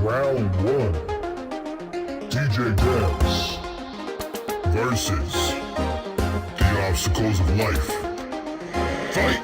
Round one. DJ Dance versus the obstacles of life. Fight!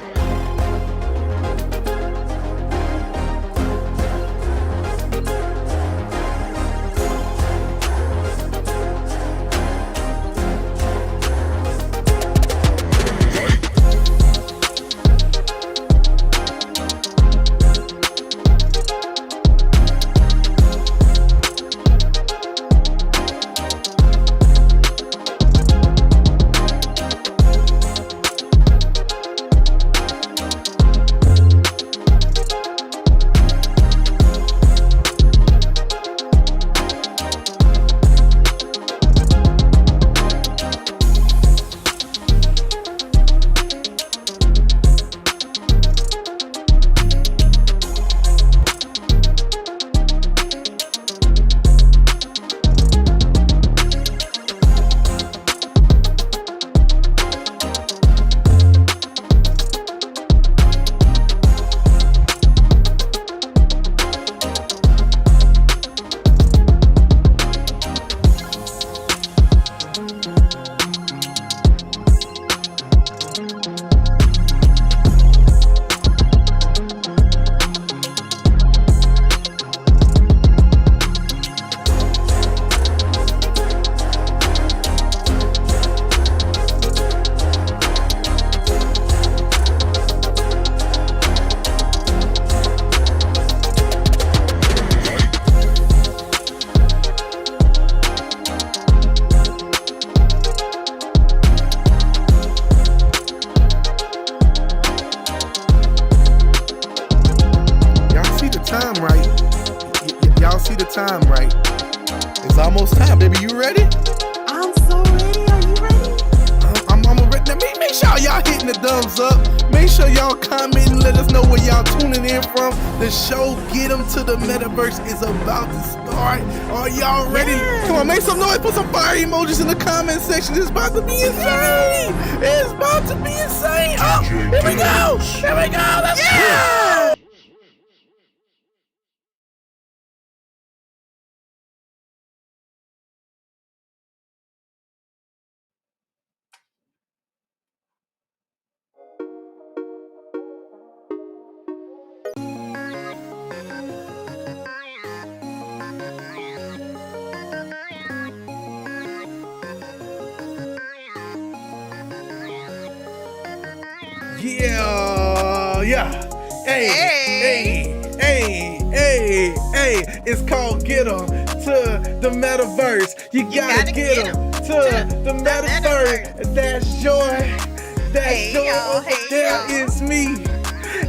Time right. It's almost time, baby. You ready? I'm so ready. Are you ready? I'm ready. Now, make sure y'all hitting the thumbs up. Make sure y'all comment and let us know where y'all tuning in from. The show Get 'em to the Metaverse is about to start. Are y'all ready? Yeah. Come on, make some noise. Put some fire emojis in the comment section. It's about to be insane. It's about to be insane. Oh, here we go. Here we go. Let's go. Yeah. Hey. It's called Get 'em to the Metaverse. You gotta get 'em to the Metaverse. That's joy. That's joy. It's me.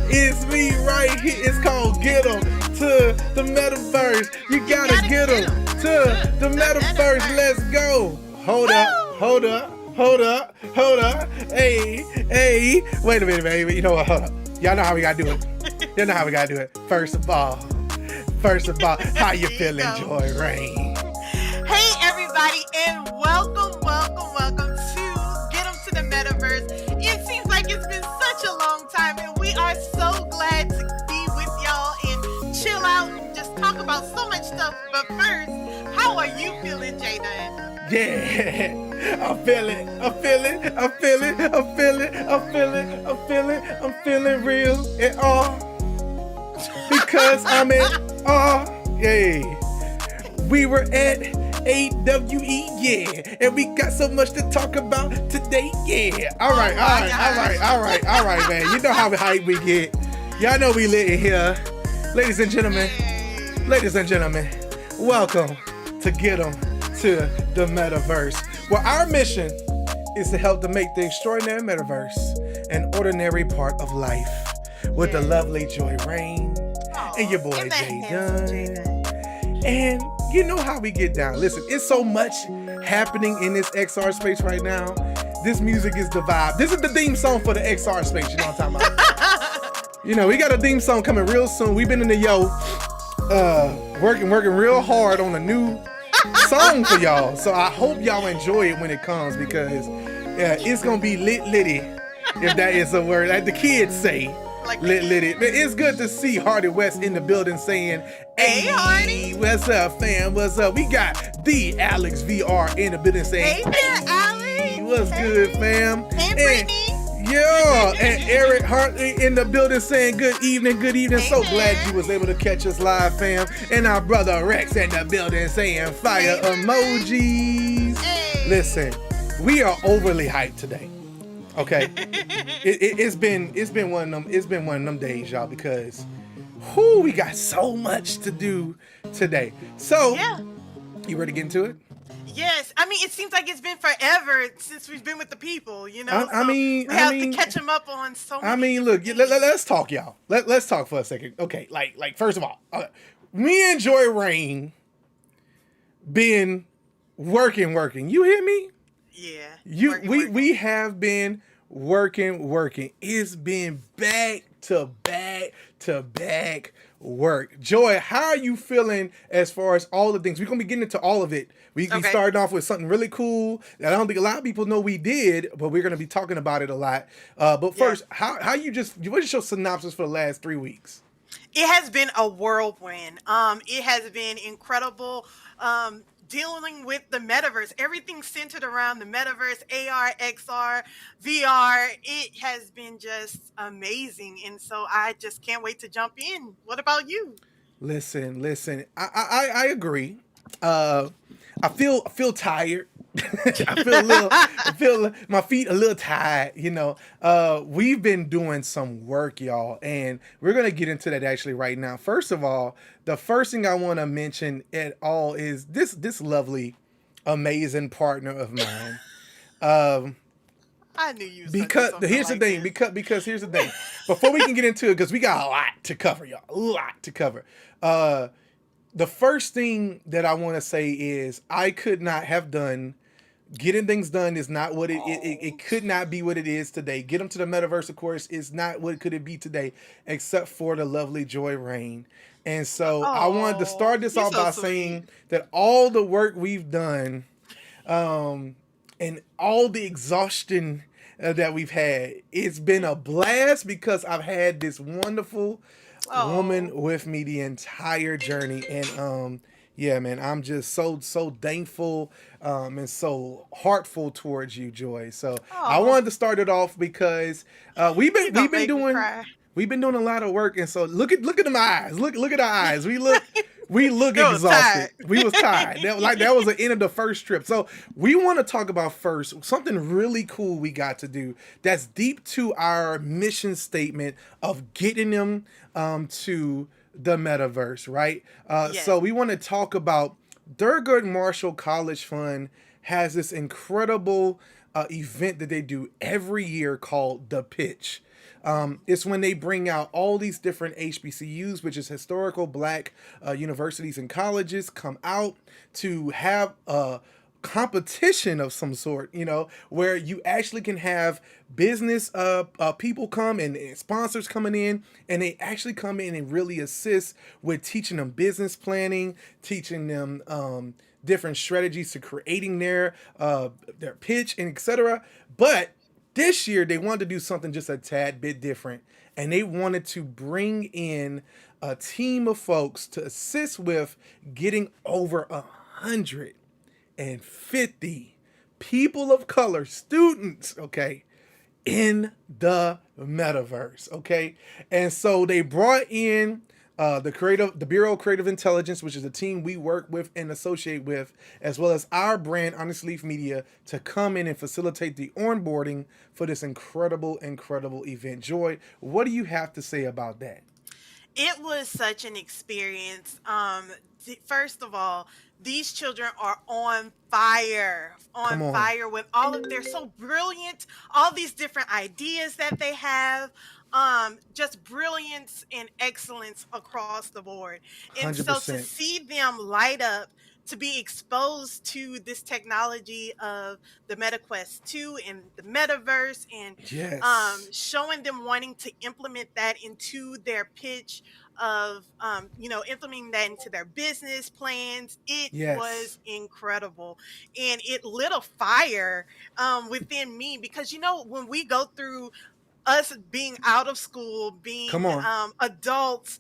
It's me right here. It's called Get 'em to the Metaverse. You gotta get 'em to the Metaverse. Let's go. Hold up. Hey. Wait a minute, baby. You know what? Hold up. Y'all know how we gotta do it. First of all, how you feeling, Joy Rain? Hey, everybody, and welcome to Get 'em to the Metaverse. It seems like it's been such a long time, and we are so glad to be with y'all and chill out and just talk about so much stuff. But first, how are you feeling, Jaden? Yeah, I'm feeling real and all because I'm at all. Yeah, we were at AWE, yeah, and we got so much to talk about today, yeah. All right, man. You know how hype we get. Y'all know we lit in here, ladies and gentlemen. Welcome to Get 'em to the Metaverse, where our mission is to help to make the extraordinary Metaverse an ordinary part of life with the lovely Joy Rain and your boy Jay Dunn. And you know how we get down. Listen, it's so much happening in this XR space right now. This music is the vibe. This is the theme song for the XR space. You know what I'm talking about? You know, we got a theme song coming real soon. We've been in the working real hard on a new song for y'all. So I hope y'all enjoy it when it comes, because it's gonna be litty, if that is a word, like the kids say. Like, Lit it. Man, it's good to see Hardy West in the building saying, hey, hey, Hardy. what's up, fam? What's up? We got the Alex VR in the building saying, Hey there, hey, Alex. what's good, fam? Hey, And Brittany. yeah, and Eric Hartley in the building saying good evening, good evening. Hey So there. glad you was able to catch us live, fam. And our brother Rex in the building saying fire Hey there, emojis. Hey. Listen, we are overly hyped today. Okay, it's been one of them days, y'all, because we got so much to do today. So, Yeah. you ready to get into it? Yes. I mean, it seems like it's been forever since we've been with the people, you know? I mean, we have to catch them up on so many I mean, look, different things. let's talk, y'all. Let's talk for a second. Okay, like first of all, me and Joy Rain been working. You hear me? Yeah. Working. We have been working. It's been back to back work. Joy, how are you feeling as far as all the things? We're gonna be getting into all of it. We Okay. started off with something really cool that I don't think a lot of people know we did, but we're gonna be talking about it a lot. But first, how you what is your synopsis for the last 3 weeks? It has been a whirlwind. It has been incredible. Dealing with the metaverse, everything centered around the metaverse, AR, XR, VR. It has been just amazing, and so I just can't wait to jump in. What about you? Listen. I agree. I feel tired. I feel my feet a little tired, you know. We've been doing some work, y'all, and we're gonna get into that actually right now. First of all, the first thing I want to mention at all is this lovely, amazing partner of mine. I knew you. Because here's the thing. Because here's the thing. Before we can get into it, because we got a lot to cover, y'all. A lot to cover. The first thing that I want to say is I could not have done. Getting things done is not what it could not be what it is today. Get them to the metaverse, of course, is not what could it be today, except for the lovely Joy Rain. And so I wanted to start this off by saying that all the work we've done, and all the exhaustion that we've had, it's been a blast because I've had this wonderful woman with me the entire journey, and yeah, man, I'm just so thankful and so heartful towards you, Joy. So I wanted to start it off because we've been doing a lot of work, and so look at them eyes. Look at our eyes. We look exhausted. We was tired. That was the end of the first trip. So we want to talk about first something really cool we got to do that's deep to our mission statement of getting them to the metaverse, right? Yes. So we want to talk about Thurgood Marshall College Fund has this incredible event that they do every year called The Pitch. It's when they bring out all these different HBCUs, which is historical Black universities and colleges, come out to have a competition of some sort, you know, where you actually can have business people come and sponsors coming in, and they actually come in and really assist with teaching them business planning, teaching them different strategies to creating their pitch and etc. But this year they wanted to do something just a tad bit different, and they wanted to bring in a team of folks to assist with getting over 150 people of color, students, okay, in the metaverse, okay? And so they brought in the Bureau of Creative Intelligence, which is a team we work with and associate with, as well as our brand, Honest Leaf Media, to come in and facilitate the onboarding for this incredible event. Joy, what do you have to say about that? It was such an experience. First of all, these children are on fire, with all of, they're so brilliant, all these different ideas that they have, just brilliance and excellence across the board. And so to 100%. see them light up, to be exposed to this technology of the MetaQuest 2 and the metaverse, and Yes. showing them wanting to implement that into their pitch of implementing that into their business plans. It was Yes. incredible, and it lit a fire within me, because when we go through us being out of school, Come being on. adults,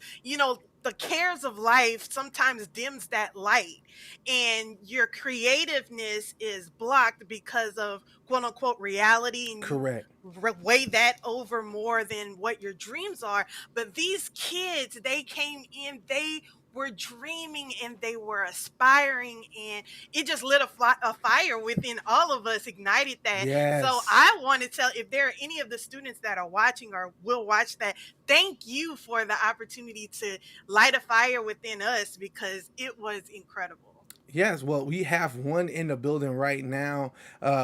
the cares of life sometimes dims that light, and your creativeness is blocked because of quote unquote reality, and you Correct. weigh that over more than what your dreams are. But these kids, they came in, they were dreaming and they were aspiring, and it just lit a fire within all of us, ignited that. So Yes. I want to tell, if there are any of the students that are watching or will watch that, thank you for the opportunity to light a fire within us, because it was incredible. Yes, well, we have one in the building right now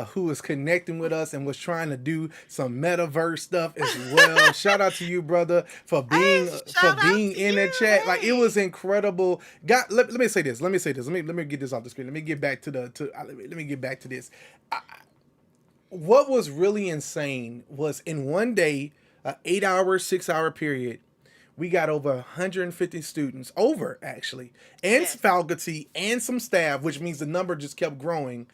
who is connecting with us and was trying to do some metaverse stuff as well. Shout out to you, brother, Hey, for shout out being to in the you. chat. Like it Hey. was incredible. Let me say this. Let me say this. Let me get this off the screen. Let me get back to let me get back to this. What was really insane was in one day, an 8 hour, 6 hour period, we got over 150 students, over actually, and Yes. faculty and some staff, which means the number just kept growing,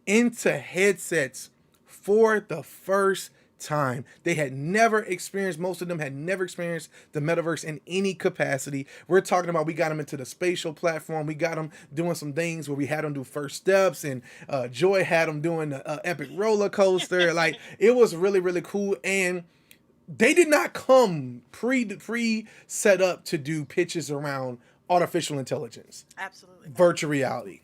into headsets for the first time. They had never experienced, most of them had never experienced the metaverse in any capacity. We're talking about, we got them into the spatial platform. We got them doing some things where we had them do first steps, and Joy had them doing the epic roller coaster. Like it was really, really cool. And they did not come pre set up to do pitches around artificial intelligence, Absolutely not. virtual reality,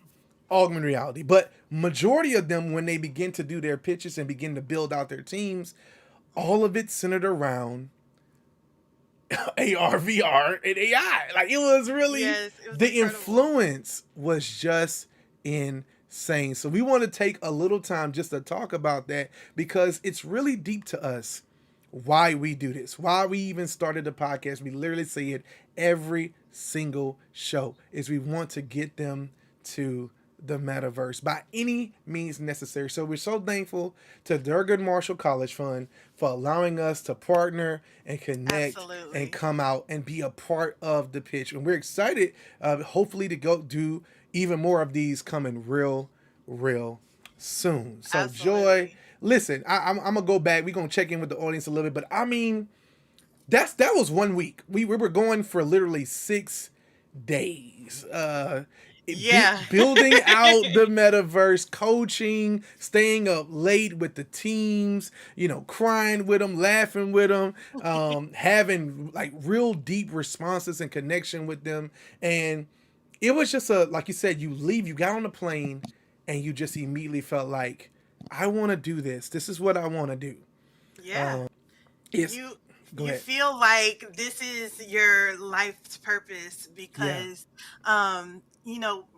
augmented reality. But majority of them, when they begin to do their pitches and begin to build out their teams, all of it centered around AR, VR, and AI. Like it was really, Yes, it was the incredible. influence was just insane. So we want to take a little time just to talk about that, because it's really deep to us why we do this, why we even started the podcast. We literally say it every single show, is we want to get them to the metaverse by any means necessary. So we're so thankful to Thurgood Marshall College Fund for allowing us to partner and connect and Absolutely. come out and be a part of the pitch. And we're excited, hopefully, to go do even more of these coming real soon. So Joy, Absolutely. listen, I'm gonna go back. We're gonna check in with the audience a little bit, but I mean, that was 1 week. We were going for literally 6 days. Yeah. Building out the metaverse, coaching, staying up late with the teams, crying with them, laughing with them, having like real deep responses and connection with them. And it was just like you said, you got on the plane and you just immediately felt like, I want to do this. This is what I want to do. Yeah. It's, You go you ahead. feel like this is your life's purpose, Yeah. because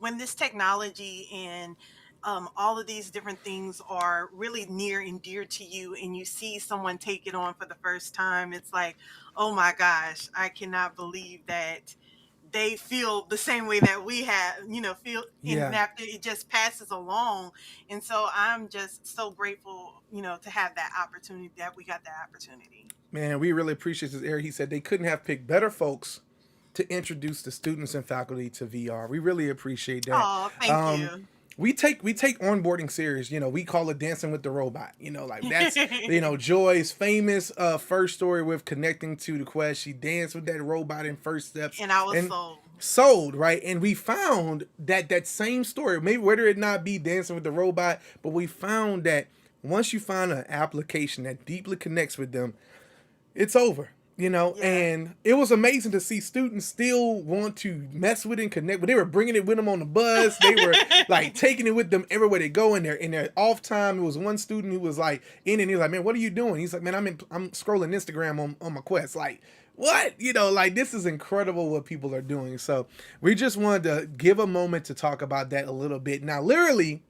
when this technology and all of these different things are really near and dear to you, and you see someone take it on for the first time, it's like, oh my gosh, I cannot believe that they feel the same way that we have, feel, and Yeah. that it just passes along. And so I'm just so grateful, to have that opportunity, that we got that opportunity. Man, we really appreciate this, Eric. He said they couldn't have picked better folks to introduce the students and faculty to VR. We really appreciate that. Oh, thank Um, you. we take onboarding serious. We call it dancing with the robot. Like that's Joy's famous first story with connecting to the Quest. She danced with that robot in First Steps, And I was and sold. sold, right. And we found that same story, maybe whether it not be dancing with the robot, but we found that once you find an application that deeply connects with them, it's over. Yeah. And it was amazing to see students still want to mess with it and connect, but they were bringing it with them on the bus. They were like taking it with them everywhere they go. In their off time, it was one student who was like in, and he was like, "Man, what are you doing?" He's like, "Man, I'm scrolling Instagram on my Quest." Like, what? Like this is incredible what people are doing. So we just wanted to give a moment to talk about that a little bit. Now, literally,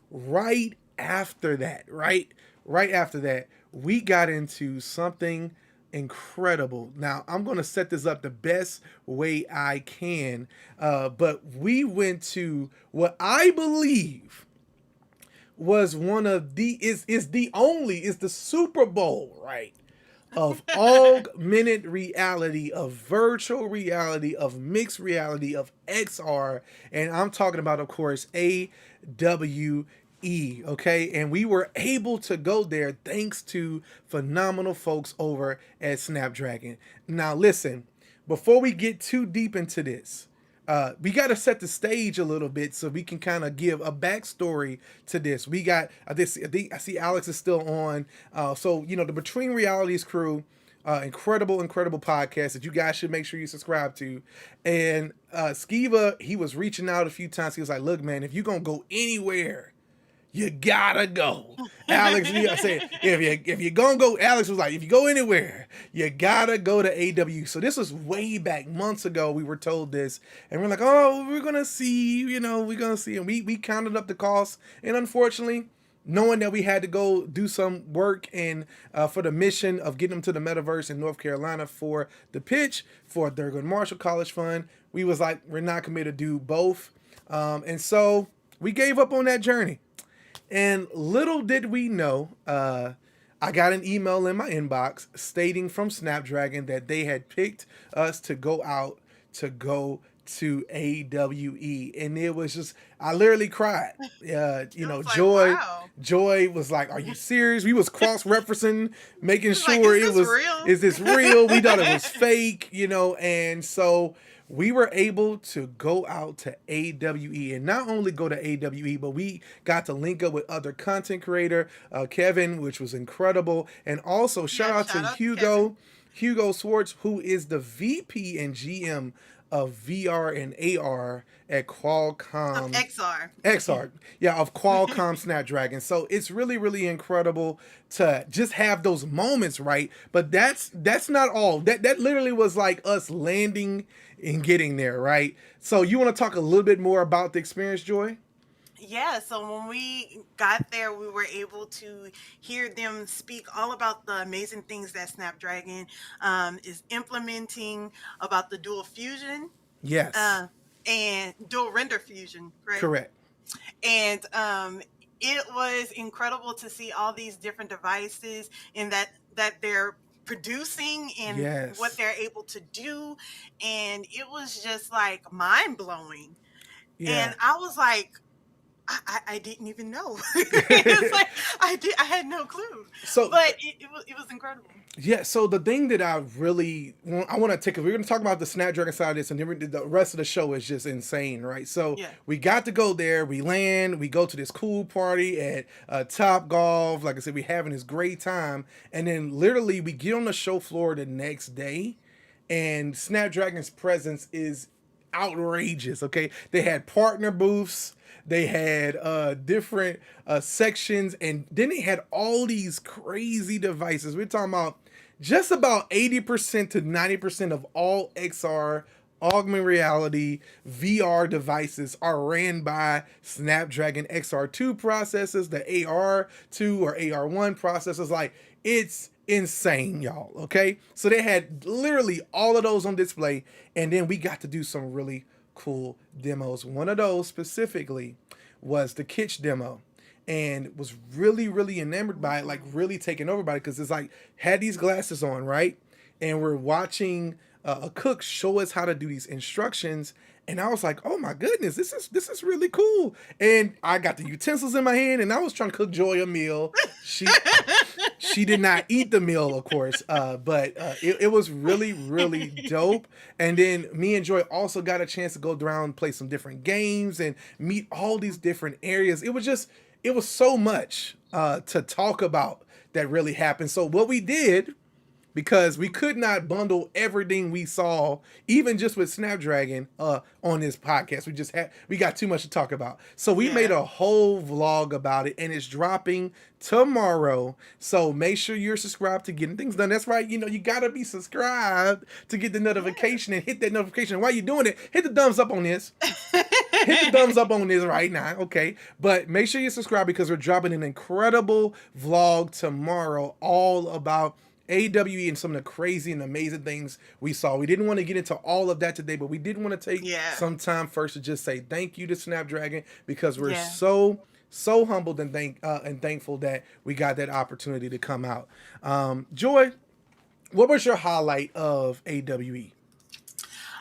right after that, right after that, we got into something incredible. Now, I'm going to set this up the best way I can, but we went to what I believe was one of the is the Super Bowl, right? Of augmented reality, of virtual reality, of mixed reality, of XR, and I'm talking about, of course, AWS. Okay, and we were able to go there thanks to phenomenal folks over at Snapdragon. Now, listen, before we get too deep into this, we got to set the stage a little bit so we can kind of give a backstory to this. We got I see Alex is still on. So the Between Realities crew, incredible podcast that you guys should make sure you subscribe to. And Skiva, he was reaching out a few times. He was like, "Look, man, if you gonna go anywhere, you gotta go." Alex, I said, if you're gonna go, Alex was like, if you go anywhere, you gotta go to AW. So this was way back months ago. We were told this, and we're like, oh, we're gonna see, we're gonna see. And we counted up the costs, and unfortunately, knowing that we had to go do some work and for the mission of getting them to the Metaverse in North Carolina for the pitch for Thurgood Marshall College Fund, we was like, we're not committed to do both, and so we gave up on that journey. And little did we know, I got an email in my inbox stating from Snapdragon that they had picked us to go out to AWE, and it was just, I literally cried. Joy, wow. Joy was like, "Are you serious?" We was cross referencing, making It's sure like, is this real? is this real? We thought it was fake, and so we were able to go out to AWE, and not only go to AWE, but we got to link up with other content creator, Kevin, which was incredible. And also shout out to Hugo Swartz, who is the VP and GM of VR and AR at Qualcomm. XR. Yeah, of Qualcomm Snapdragon. So it's really, really incredible to just have those moments, right? But that's not all. That literally was like us landing and getting there, right? So you want to talk a little bit more about the experience, Joy? Yeah, so when we got there, we were able to hear them speak all about the amazing things that Snapdragon is implementing, about the dual fusion. Yes. And dual render fusion, right? Correct. And it was incredible to see all these different devices and that they're producing and what they're able to do. And it was just like mind blowing. Yeah. And I was like, I didn't even know. It's like I had no clue. But it was incredible. Yeah. So the thing that I want to take, we're going to talk about the Snapdragon side of this, and then the rest of the show is just insane, right? So we got to go there. We land. We go to this cool party at Top Golf. Like I said, we're having this great time, and then literally we get on the show floor the next day, and Snapdragon's presence is outrageous. Okay, they had partner booths. They had different sections, and then they had all these crazy devices. We're talking about just about 80% to 90% of all XR, augmented reality, VR devices are ran by Snapdragon XR2 processors, the AR2 or AR1 processors. Like, it's insane, y'all, okay? So they had literally all of those on display, and then we got to do some really cool demos. One of those specifically was the Kitsch demo, and was really, really enamored by it, like really taken over by it, because it's like, had these glasses on, right? And we're watching a cook show us how to do these instructions, and I was like, oh my goodness, this is really cool. And I got the utensils in my hand, and I was trying to cook Joy a meal. She did not eat the meal, of course, but it was really, really dope. And then me and Joy also got a chance to go around, play some different games, and meet all these different areas. It was so much to talk about that really happened. So what we did, because we could not bundle everything we saw, even just with Snapdragon, on this podcast. We got too much to talk about. So we made a whole vlog about it, and it's dropping tomorrow. So make sure you're subscribed to Getting Things Done. That's right. You gotta be subscribed to get the notification, and hit that notification. While you're doing it, hit the thumbs up on this. Hit the thumbs up on this right now, okay? But make sure you subscribe, because we're dropping an incredible vlog tomorrow all about AWE and some of the crazy and amazing things we saw. We didn't want to get into all of that today, but we did want to take some time first to just say thank you to Snapdragon, because we're so humbled and thankful that we got that opportunity to come out. Joy, what was your highlight of AWE?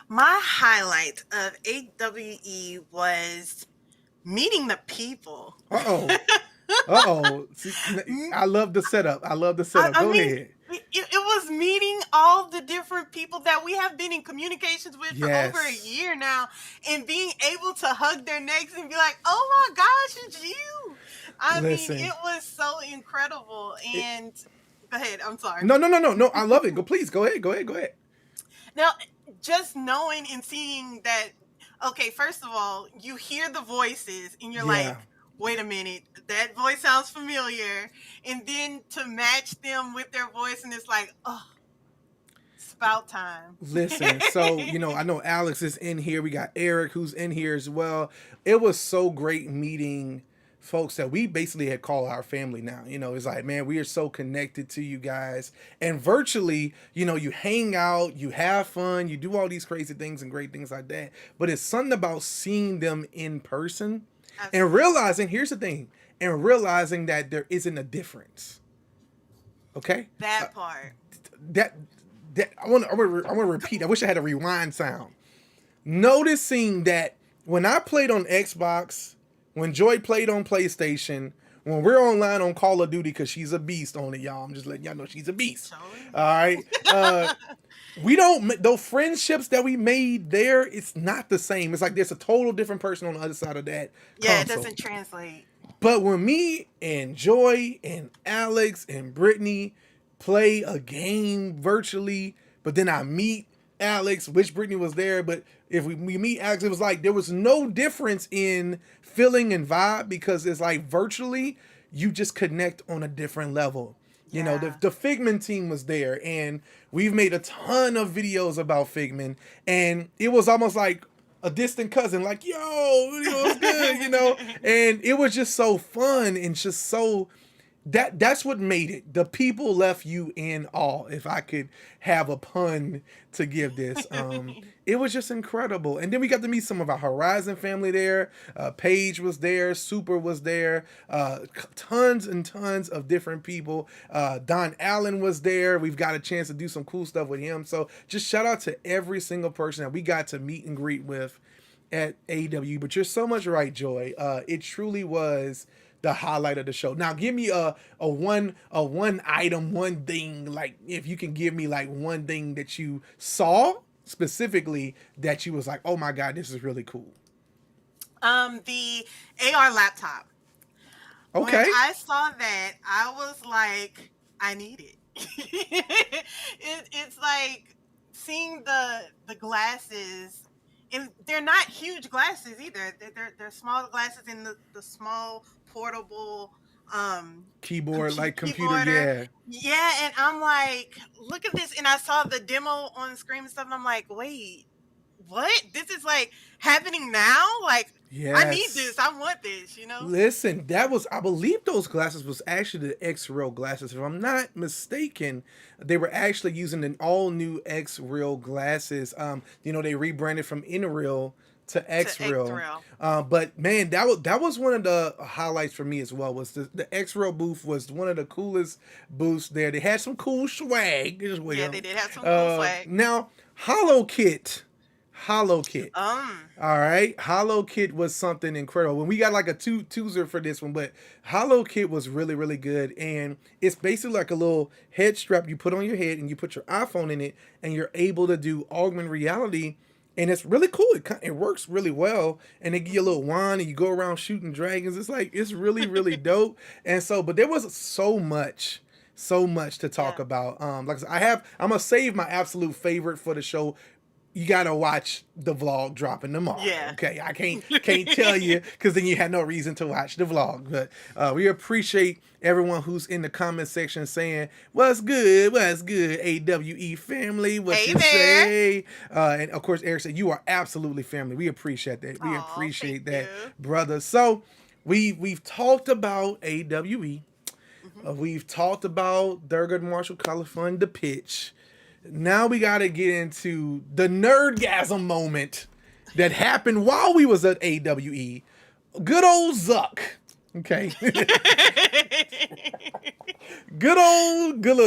My highlight of AWE was meeting the people. Uh-oh. Uh-oh. See, I love the setup. I love the setup. I Go mean, ahead. it was meeting all the different people that we have been in communications with for over a Yes. year now, and being able to hug their necks and be like, "Oh my gosh, it's you!" I mean, Listen. it was so incredible. It, And go ahead. I'm sorry. no, no, no, no, no. I love it. Go, please. Go ahead. Go ahead. Go ahead. Now, just knowing and seeing that, okay, first of all, you hear the voices and you're Yeah. like, wait a minute, that voice sounds familiar. And then to match them with their voice, and it's like, oh, it's about time. Listen, so I know Alex is in here. We got Eric who's in here as well. It was so great meeting folks that we basically had called our family now. It's like, man, we are so connected to you guys. And virtually, you hang out, you have fun, you do all these crazy things and great things like that. But it's something about seeing them in person and Absolutely. realizing, here's the thing, and realizing that there isn't a difference. Okay? That part. That I want to repeat. I wish I had a rewind sound. Noticing that when I played on Xbox, when Joy played on PlayStation, when we're online on Call of Duty, because she's a beast on it, y'all. I'm just letting y'all know she's a beast. Totally. All right. We don't, those friendships that we made there, it's not the same. It's like there's a total different person on the other side of that Yeah, it console. doesn't translate. But when me and Joy and Alex and Brittany play a game virtually, but then I meet Alex, which Brittany was there, but if we meet Alex, it was like there was no difference in feeling and vibe, because it's like virtually you just connect on a different level. Yeah. The Figment team was there, and we've made a ton of videos about Figment, and it was almost like a distant cousin, like, yo, video was good, and it was just so fun and just so that's what made it. The people left you in awe, if I could have a pun to give this. It was just incredible. And then we got to meet some of our Horizon family there. Paige was there, Super was there, tons and tons of different people. Don Allen was there. We've got a chance to do some cool stuff with him. So just shout out to every single person that we got to meet and greet with at AEW. But you're so much right, Joy. It truly was the highlight of the show. Now give me a one item, one thing, like if you can give me like one thing that you saw specifically that you was like, oh my God, this is really cool. The AR laptop. When Okay. I saw that, I was like, I need it. It's like seeing the glasses, and they're not huge glasses either. They're small glasses in the small portable Keyboard, like computer, keyboarder. yeah. Yeah, and I'm like, look at this, and I saw the demo on the screen and stuff, and I'm like, wait, what? This is like happening now? Like, I need Yes. this. I want this, Listen, I believe those glasses was actually the X-Real glasses. If I'm not mistaken, they were actually using an all-new X-Real glasses. They rebranded from Inreal to X-Real. X-Real. But man, that was one of the highlights for me as well. Was the X-Real booth was one of the coolest booths there. They had some cool swag as well. Yeah, they did have some cool swag. Now, Hollow Kit. All Um, right, Hollow Kit was something incredible. When we got like a twoser for this one, but Hollow Kit was really, really good, and it's basically like a little head strap you put on your head, and you put your iPhone in it, and you're able to do augmented reality, and it's really cool. It works really well, and they give you a little wand, and you go around shooting dragons. It's really, really dope. And so, but there was so much to talk Yeah. about. Like I said, I'm gonna save my absolute favorite for the show. You gotta watch the vlog dropping tomorrow. Yeah. Okay, I can't tell you, because then you had no reason to watch the vlog. But we appreciate everyone who's in the comment section saying what's good, AWE family, what Hey you there. say. And of course, Eric said you are absolutely family. We appreciate that. We Aw, appreciate thank that, you. brother. So we've talked about AWE. We've talked about Thurgood Marshall College Fund, the pitch. Now we got to get into the nerdgasm moment that happened while we was at AWE. Good old Zuck. Okay.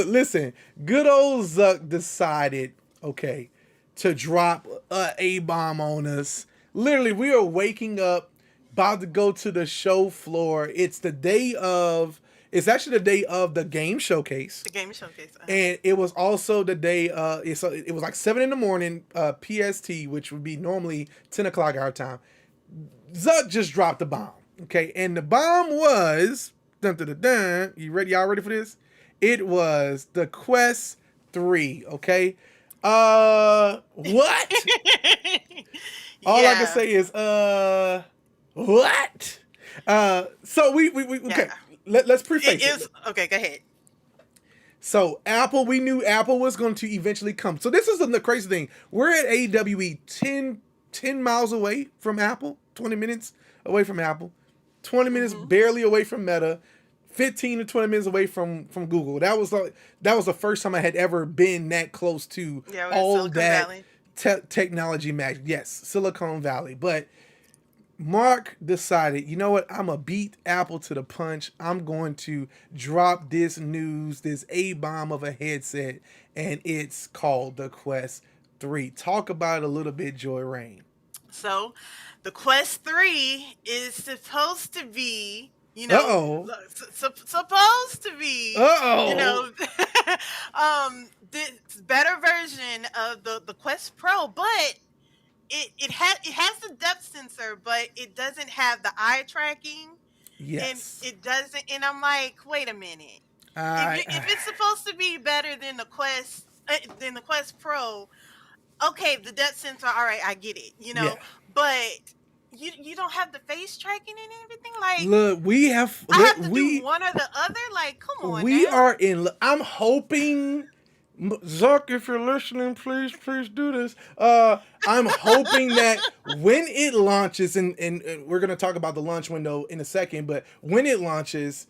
Listen, good old Zuck decided, to drop a A-bomb on us. Literally, we are waking up about to go to the show floor. It's the day of. It's actually the day of the game showcase. The game showcase. And it was also the day. It was like 7 in the morning, PST, which would be normally 10 o'clock our time. Zuck just dropped the bomb. Okay, and the bomb was dun dun dun dun. You ready? Y'all ready for this? It was the Quest 3. Okay. What? All I can say is what? So we okay. Yeah. Let's preface it. Okay, go ahead. So Apple, we knew Apple was going to eventually come. So this is the crazy thing. We're at AWE 10 miles away from Apple, 20 minutes away from Apple, 20 minutes barely away from Meta, 15 to 20 minutes away from Google. That was the first time I had ever been that close to all Silicon that Valley. Technology magic. Yes, Silicon Valley. But Mark decided, you know what? I'm going to beat Apple to the punch. I'm going to drop this news, this A-bomb of a headset, and it's called the Quest 3. Talk about it a little bit, Joy Rain. So, the Quest 3 is supposed to be, supposed to be, this better version of the Quest Pro, but it has the depth sensor, but it doesn't have the eye tracking. Yes. And it doesn't. And I'm like, wait a minute. If it's supposed to be better than the Quest Pro, okay, the depth sensor, all right, I get it, but you don't have the face tracking and everything. Like, look, I have to do one or the other. Like, come on, I'm hoping. Zuck, if you're listening, please do this. I'm hoping that when it launches, and we're going to talk about the launch window in a second, but when it launches,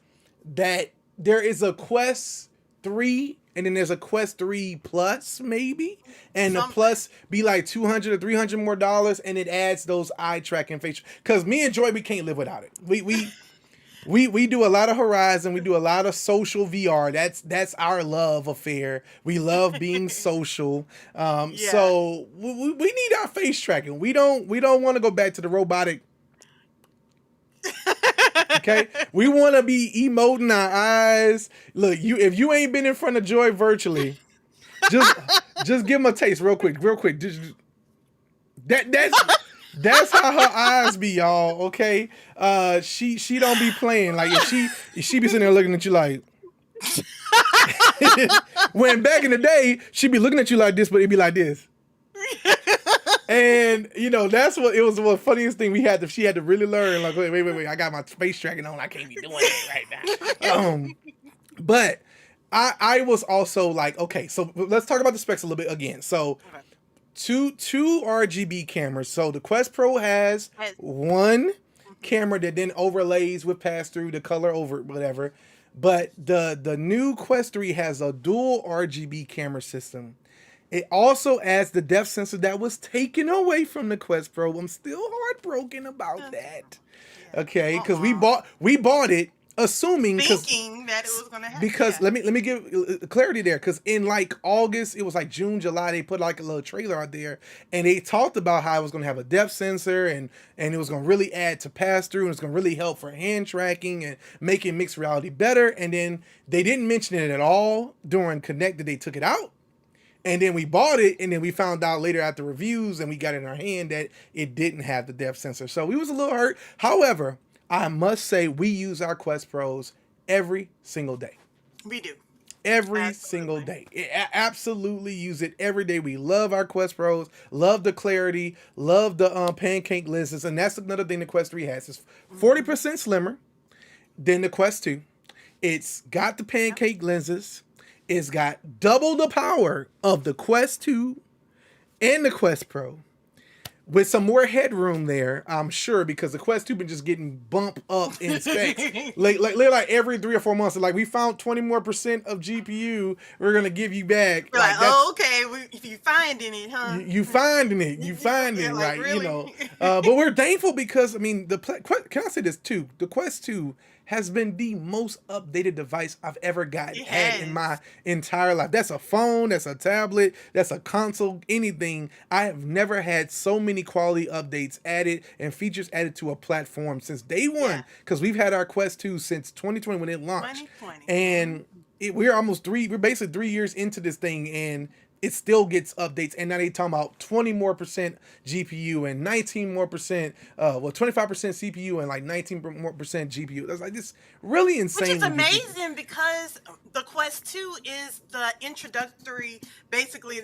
that there is a Quest 3, and then there's a Quest 3 Plus, maybe, and the Plus be like $200 or $300 more, and it adds those eye tracking face. Because me and Joy, we can't live without it. We do a lot of Horizon. We do a lot of social VR. That's our love affair. We love being social. So we need our face tracking. We don't want to go back to the robotic. Okay, we want to be emoting our eyes. Look, if you ain't been in front of Joy virtually, just give him a taste real quick. That's how her eyes be, y'all. Okay, she don't be playing. Like if she be sitting there looking at you like. When back in the day, she'd be looking at you like this, but it'd be like this. And that's what it was. The funniest thing she had to really learn. Like, wait, I got my face tracking on. I can't be doing it right now. But I was also like, okay, so let's talk about the specs a little bit again. So. Okay. Two RGB cameras. So the Quest Pro has one camera that then overlays with pass through the color over whatever. But the new Quest 3 has a dual RGB camera system. It also adds the depth sensor that was taken away from the Quest Pro. I'm still heartbroken about that. Okay, because we bought it assuming thinking that it was going to happen. Because let me give clarity there. Because in like August, it was like June, July, they put like a little trailer out there, and they talked about how it was going to have a depth sensor and it was going to really add to pass through, and it's going to really help for hand tracking and making mixed reality better. And then they didn't mention it at all during Connect that they took it out. And then we bought it, and then we found out later after reviews, and we got it in our hand that it didn't have the depth sensor. So we was a little hurt. However, I must say we use our Quest Pros every single day. We do. Every single day. Absolutely use it every day. We love our Quest Pros, love the clarity, love the pancake lenses. And that's another thing the Quest 3 has. It's 40% slimmer than the Quest 2. It's got the pancake lenses. It's got double the power of the Quest 2 and the Quest Pro. With some more headroom there, I'm sure, because the Quest 2 been just getting bumped up in specs. like every 3 or 4 months. Like, we found 20% more of GPU we're going to give you back. Like, oh, okay. If you finding it, huh? You finding it. You finding it, like, right? Really? But we're thankful because, I mean, can I say this too? The Quest 2 has been the most updated device I've ever It had in has. my entire life. That's a phone, that's a tablet, that's a console, anything. I have never had so many quality updates added and features added to a platform since day Yeah. one, because we've had our Quest 2 since 2020 when it launched. 2020. And we're basically 3 years into this thing, and it still gets updates. And now they talking about 20 more percent GPU and 19 more percent, 25% CPU and like 19 more percent GPU. That's like this really Which insane. is amazing because the Quest 2 is the introductory, basically,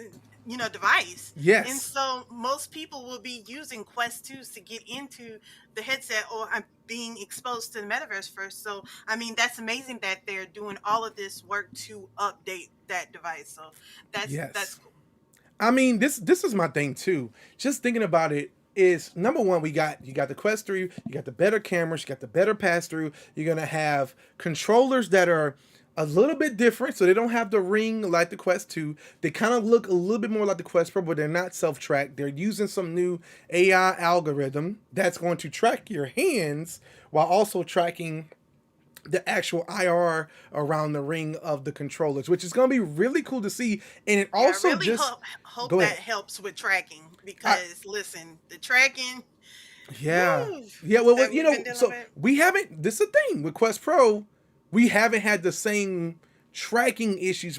device. Yes. And so most people will be using Quest 2s to get into the headset or being exposed to the metaverse first. So, I mean, that's amazing that they're doing all of this work to update that device. So that's Yes. cool. I mean, this is my thing too. Just thinking about it is, number one, you got the Quest 3, you got the better cameras, you got the better pass through. You're gonna have controllers that are a little bit different, so they don't have the ring like the Quest 2. They kind of look a little bit more like the Quest Pro, but they're not self-tracked. They're using some new AI algorithm that's going to track your hands while also tracking the actual IR around the ring of the controllers, which is going to be really cool to see. And it Yeah, I also really just hope go that ahead. helps with tracking because, listen, the tracking, Yeah. woo, Yeah. Well, that you we've been know, dealing so with. we haven't, this is the thing with Quest Pro, we haven't had the same tracking issues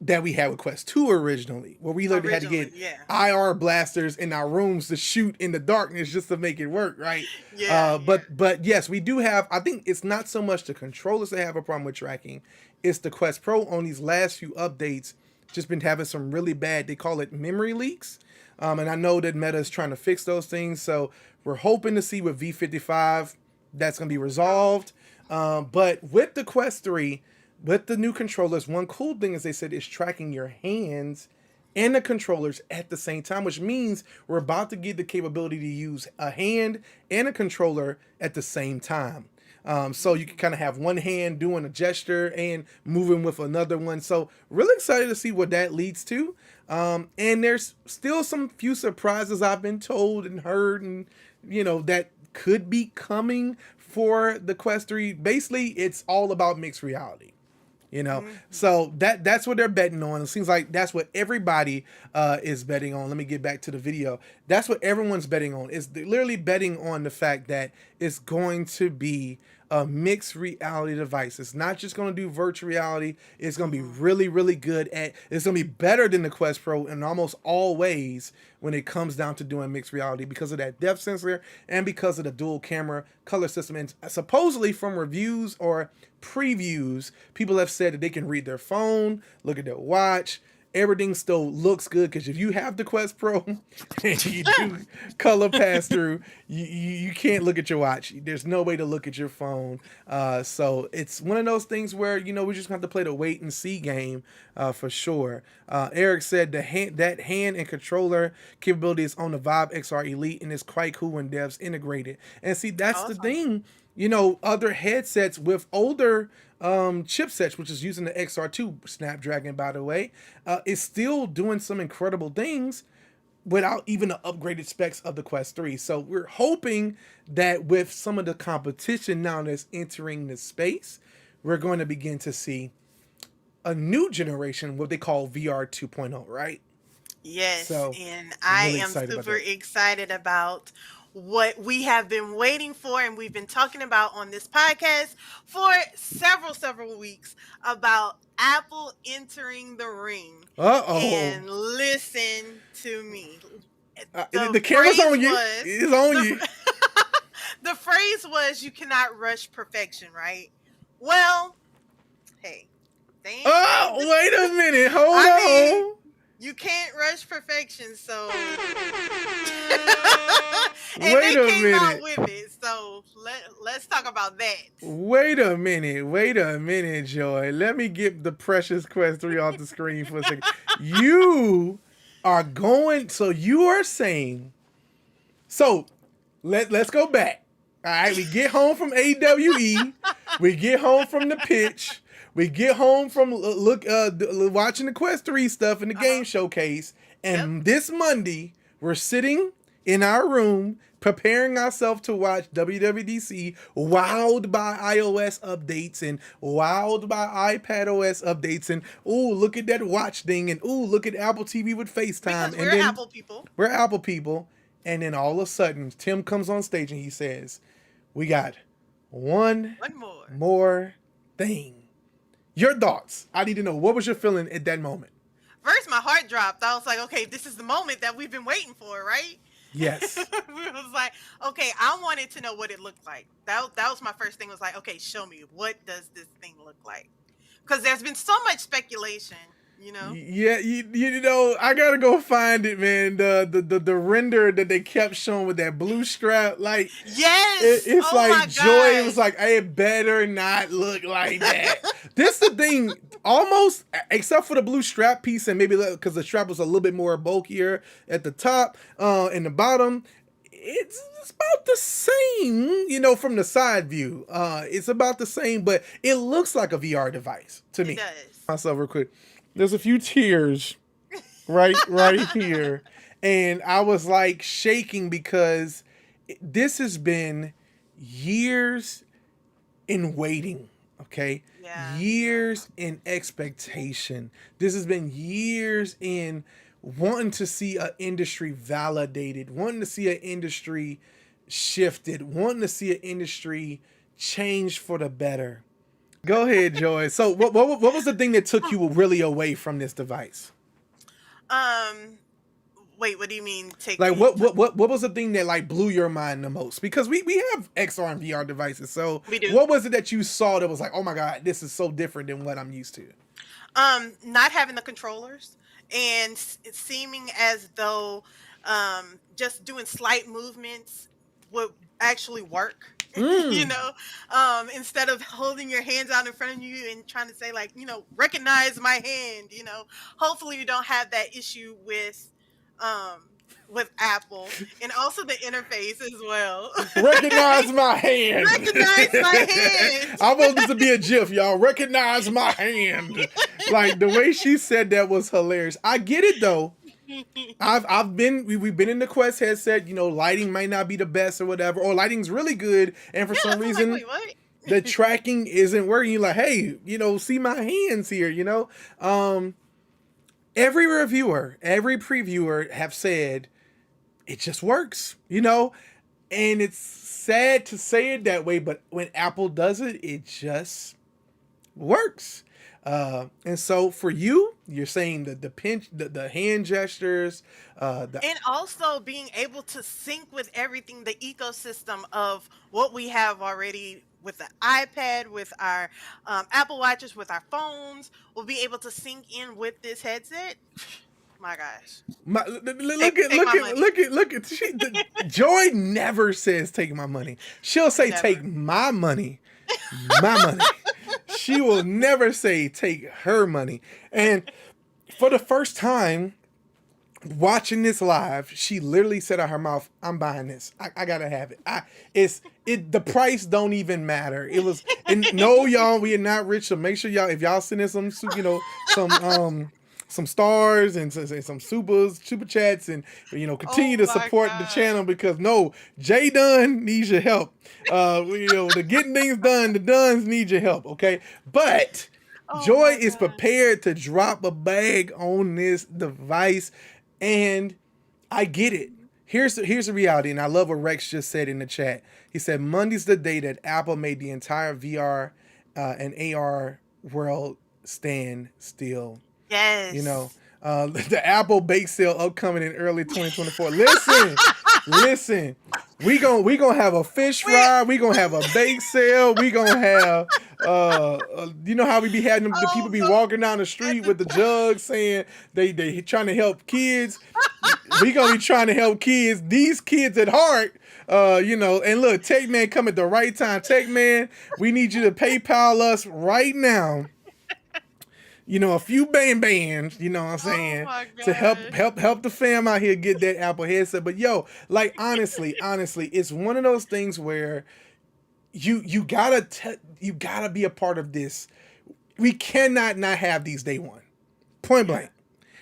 that we had with Quest 2 originally, where we literally had to Originally, get yeah. IR blasters in our rooms to shoot in the darkness just to make it work, right? Yeah, yeah. But yes, we do have, I think it's not so much the controllers that have a problem with tracking, it's the Quest Pro on these last few updates just been having some really bad, they call it memory leaks. And I know that Meta is trying to fix those things, so we're hoping to see with V55 that's going to be resolved. But with the Quest 3, with the new controllers, one cool thing is they said is tracking your hands and the controllers at the same time, which means we're about to get the capability to use a hand and a controller at the same time. So you can kind of have one hand doing a gesture and moving with another one. So really excited to see what that leads to. And there's still some few surprises I've been told and heard, and that could be coming for the Quest 3. Basically, it's all about mixed reality. So that's what they're betting on. It seems like that's what everybody is betting on. Let me get back to the video. That's what everyone's betting on. Is they're literally betting on the fact that it's going to be a mixed reality device. It's not just going to do virtual reality. It's going to be really, really good it's going to be better than the Quest Pro in almost all ways when it comes down to doing mixed reality, because of that depth sensor and because of the dual camera color system. And supposedly from reviews or previews, people have said that they can read their phone, look at their watch. Everything still looks good, because if you have the Quest Pro and you do color pass through, you can't look at your watch. There's no way to look at your phone. So it's one of those things where we just have to play the wait and see game for sure. Eric said that hand and controller capability is on the Vive XR Elite, and it's quite cool when devs integrate it. And see, that's the thing. Other headsets with older chipsets, which is using the XR2 Snapdragon, by the way, is still doing some incredible things without even the upgraded specs of the Quest 3. So we're hoping that with some of the competition now that's entering the space, we're going to begin to see a new generation, what they call VR 2.0, right? Yes, So and I really am excited about super that. excited about what we have been waiting for and we've been talking about on this podcast for several weeks about Apple entering the ring. Uh-oh. And listen to me. The camera's on you. Was It's on the, you. the phrase was you cannot rush perfection, right? Well, hey, they ain't Oh, this- wait a minute. Hold I mean, on. you can't rush perfection, so and Wait they a came out minute. with it. So let's talk about that. Wait a minute, Joy. Let me get the precious Quest 3 off the screen for a second. You are going, so you are saying, so let's go back. All right, we get home from AWE, we get home from the pitch, we get home from watching the Quest 3 stuff in the game showcase, and this Monday we're sitting in our room preparing ourselves to watch WWDC, wowed by iOS updates and wowed by iPadOS updates, and ooh, look at that watch thing, and ooh, look at Apple TV with FaceTime. Because And we're then Apple people. we're Apple people. And then all of a sudden, Tim comes on stage and he says, we got one One more. more thing. Your thoughts. I need to know, what was your feeling at that moment? First, my heart dropped. I was like, okay, this is the moment that we've been waiting for, right? Yes. We was like, okay, I wanted to know what it looked like. That was my first thing. Was like, okay, show me, what does this thing look like? Because there's been so much speculation, you know. Yeah, you know, I gotta go find it, man. The render that they kept showing with that blue strap, like Yes, it's oh my like Joy. It was God. like, it better not look like that. This the thing, almost except for the blue strap piece, and maybe because the strap was a little bit more bulkier at the top, and the bottom. It's about the same, you know, from the side view. It's about the same, but it looks like a VR device to me. It does. Myself real quick. There's a few tears right here, and I was like shaking because this has been years in waiting. Okay, Yeah. years in expectation. This has been years in wanting to see an industry validated, wanting to see an industry shifted, wanting to see an industry change for the better. Go ahead, Joy. So what was the thing that took you really away from this device? Wait, what do you mean? Take Like me- what was the thing that like blew your mind the most? Because we have XR and VR devices. So We do. what was it that you saw that was like, oh my God, this is so different than what I'm used to? Not having the controllers and it seeming as though just doing slight movements would actually work. You know, instead of holding your hands out in front of you and trying to say like, you know, recognize my hand, you know, hopefully you don't have that issue with Apple, and also the interface as well. Recognize my hand. Recognize my hand. I want this to be a GIF, y'all. Recognize my hand. Like the way she said that was hilarious. I get it though. We've been in the Quest headset. You know, lighting might not be the best or whatever, or lighting's really good, and for some I was reason like, wait, what? the tracking isn't working. You're like, hey, you know, see my hands here. You know, every reviewer, every previewer have said it just works. You know, and it's sad to say it that way, but when Apple does it, it just works. And so for you, you're saying the pinch, the hand gestures, And also being able to sync with everything, the ecosystem of what we have already with the iPad, with our Apple Watches, with our phones, we'll be able to sync in with this headset. My gosh. Look at Joy never says take my money. She'll say Never. take my money. My money. She will never say take her money. And for the first time watching this live, she literally said out her mouth, I'm buying this. I gotta have it. The price don't even matter. It was, and no, y'all, we are not rich, so make sure y'all, if y'all send us some, you know, some stars and some super chats, and you know, continue to my support the God. channel, because no, Jay Dunn needs your help. You know, to getting things done, the Duns need your help, okay? But Oh Joy my is God. prepared to drop a bag on this device, and I get it. Here's the reality, and I love what Rex just said in the chat. He said Monday's the day that Apple made the entire VR and AR world stand still. Yes. You know, the Apple bake sale upcoming in early 2024. Listen, we gonna have a fish fry. We gonna have a bake sale. We gonna have, you know how we be having the people be walking down the street with the jugs saying they trying to help kids. We gonna be trying to help kids. These kids at heart. You know, and look, Tech Man come at the right time. Tech Man, we need you to PayPal us right now. You know, a few bands, you know what I'm saying, my to gosh. help the fam out here get that Apple headset. But yo, like honestly, it's one of those things where you gotta be a part of this. We cannot not have these day one, point blank,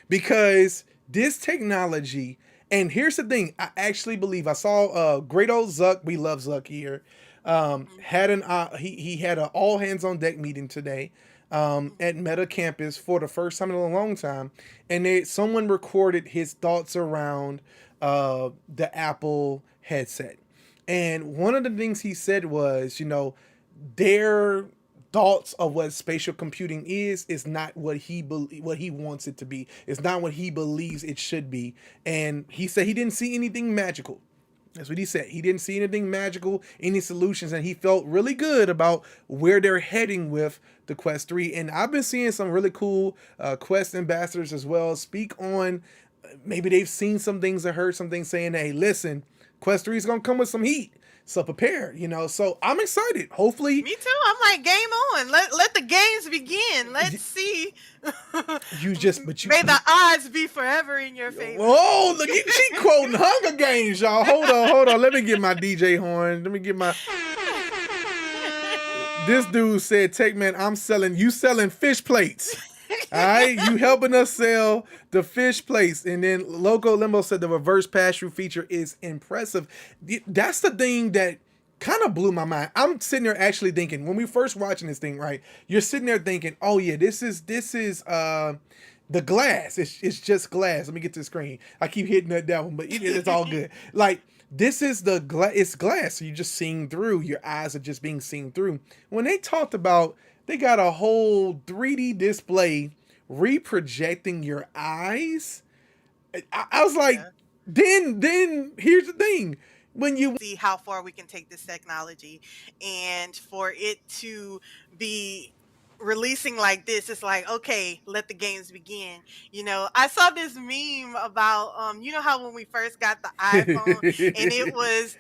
because this technology, And here's the thing: I actually believe I saw great old Zuck. We love Zuck here. Had an he had an all hands on deck meeting today at Meta Campus for the first time in a long time, and someone recorded his thoughts around the Apple headset. And one of the things he said was, their thoughts of what spatial computing is not what what he wants it to be. It's not what he believes it should be. And he said he didn't see anything magical. That's what he said. He didn't see anything magical, any solutions, and he felt really good about where they're heading with the Quest 3. And I've been seeing some really cool Quest ambassadors as well speak on maybe they've seen some things or heard some things saying, hey, listen, Quest 3 is going to come with some heat. So prepare, So I'm excited. Hopefully, Me too. I'm like, game on. Let the games begin. Let's see. May the odds be forever in your favor. Oh, look, she quoting Hunger Games, y'all. Hold on. Let me get my DJ horn. Let me get my. This dude said, "Take man, you selling fish plates." All right, you helping us sell the fish plates. And then Loco Limbo said the reverse pass-through feature is impressive. That's the thing that kind of blew my mind. I'm sitting there actually thinking, when we first watching this thing, right? You're sitting there thinking, oh yeah, this is the glass. It's just glass. Let me get to the screen. I keep hitting that one, but it's all good. Like, this is it's glass. So you're just seeing through. Your eyes are just being seen through. When they talked about, they got a whole 3D display reprojecting your eyes. I was like, then here's the thing. When you see how far we can take this technology, and for it to be releasing like this, it's like, okay, let the games begin. I saw this meme about how when we first got the iPhone and it was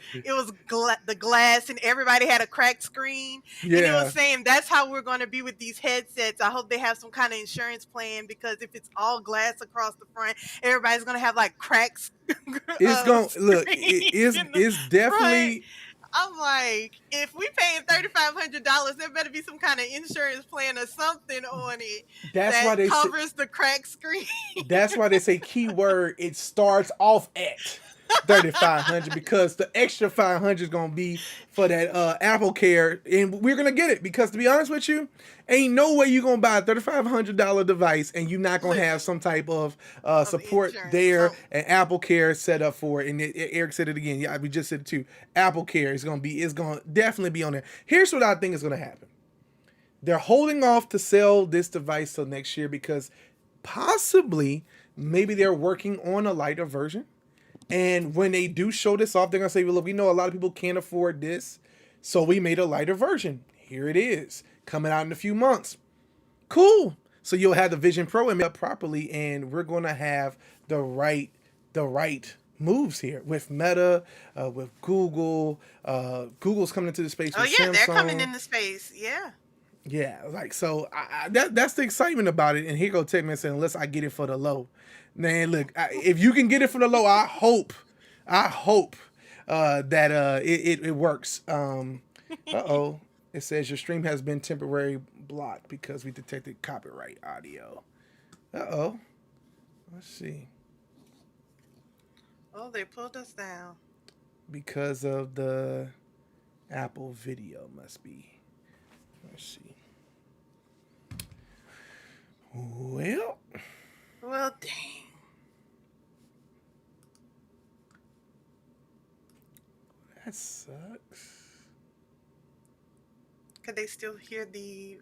the glass and everybody had a cracked screen, and it was saying that's how we're going to be with these headsets. I hope they have some kind of insurance plan, because if it's all glass across the front, everybody's going to have like cracks. It's going to look, it's definitely front. I'm like, if we paid $3,500, there better be some kind of insurance plan or something on it that covers the cracked screen. That's why they say keyword. It starts off at $3,500, because the extra $500 is gonna be for that Apple Care, and we're gonna get it, because to be honest with you, ain't no way you're gonna buy a $3,500 device and you're not gonna have some type of support there and Apple Care set up for it. And Eric said it again. Yeah, we just said it too. Apple Care is gonna definitely be on there. Here's what I think is gonna happen. They're holding off to sell this device till next year, because possibly maybe they're working on a lighter version. And when they do show this off, they're going to say, well, look, we know a lot of people can't afford this, so we made a lighter version. Here it is, coming out in a few months. Cool. So you'll have the Vision Pro and up properly, and we're going to have the right moves here with Meta, with Google. Google's coming into the space with Samsung. They're coming in the space. Yeah, like, so that's the excitement about it. And here go Techman saying, unless I get it for the low. Man, look, if you can get it for the low, I hope that it works. It says your stream has been temporarily blocked because we detected copyright audio. Let's see. Oh, they pulled us down. Because of the Apple video, must be. Let's see. Well, dang. That sucks. Could they still hear the...